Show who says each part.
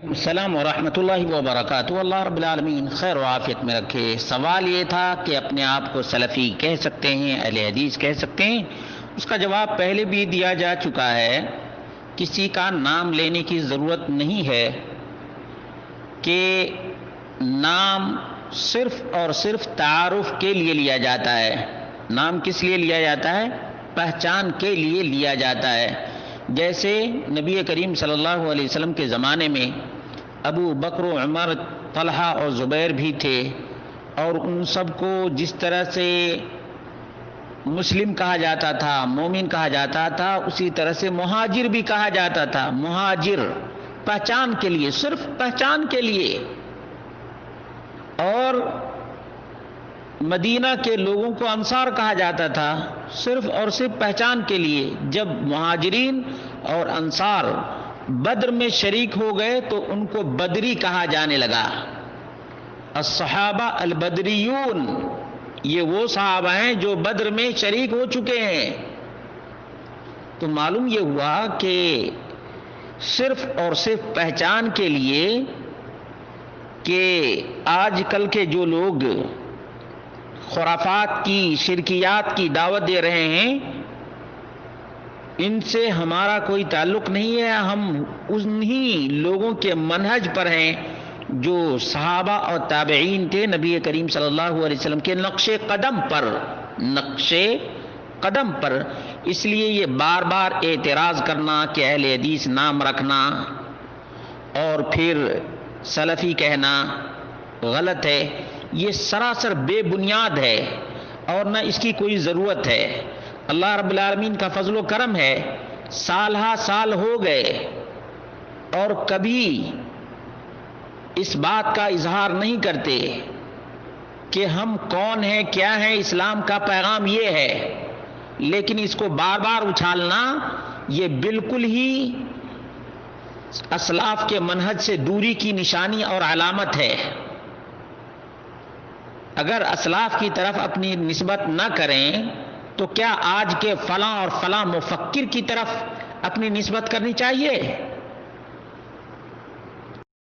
Speaker 1: السلام ورحمۃ اللہ وبرکاتہ۔ اللہ رب العالمین خیر و عافیت میں رکھے۔ سوال یہ تھا کہ اپنے آپ کو سلفی کہہ سکتے ہیں، اہل حدیث کہہ سکتے ہیں؟ اس کا جواب پہلے بھی دیا جا چکا ہے۔ کسی کا نام لینے کی ضرورت نہیں ہے کہ نام صرف اور صرف تعارف کے لیے لیا جاتا ہے۔ نام کس لیے لیا جاتا ہے؟ پہچان کے لیے لیا جاتا ہے۔ جیسے نبی کریم صلی اللہ علیہ وسلم کے زمانے میں ابو بکر و عمر، طلحہ اور زبیر بھی تھے، اور ان سب کو جس طرح سے مسلم کہا جاتا تھا، مومن کہا جاتا تھا، اسی طرح سے مہاجر بھی کہا جاتا تھا۔ مہاجر پہچان کے لیے، صرف پہچان کے لیے۔ اور مدینہ کے لوگوں کو انصار کہا جاتا تھا، صرف اور صرف پہچان کے لیے۔ جب مہاجرین اور انصار بدر میں شریک ہو گئے تو ان کو بدری کہا جانے لگا۔ الصحابہ البدریون، یہ وہ صحابہ ہیں جو بدر میں شریک ہو چکے ہیں۔ تو معلوم یہ ہوا کہ صرف اور صرف پہچان کے لیے کہ آج کل کے جو لوگ خرافات کی، شرکیات کی دعوت دے رہے ہیں، ان سے ہمارا کوئی تعلق نہیں ہے۔ ہم انہی لوگوں کے منہج پر ہیں جو صحابہ اور تابعین تھے، نبی کریم صلی اللہ علیہ وسلم کے نقش قدم پر، نقش قدم پر۔ اس لیے یہ بار بار اعتراض کرنا کہ اہل حدیث نام رکھنا اور پھر سلفی کہنا غلط ہے، یہ سراسر بے بنیاد ہے اور نہ اس کی کوئی ضرورت ہے۔ اللہ رب العالمین کا فضل و کرم ہے، سال ہا سال ہو گئے اور کبھی اس بات کا اظہار نہیں کرتے کہ ہم کون ہیں، کیا ہیں، اسلام کا پیغام یہ ہے، لیکن اس کو بار بار اچھالنا یہ بالکل ہی اسلاف کے منہج سے دوری کی نشانی اور علامت ہے۔ اگر اسلاف کی طرف اپنی نسبت نہ کریں تو کیا آج کے فلاں اور فلاں مفکر کی طرف اپنی نسبت کرنی چاہیے؟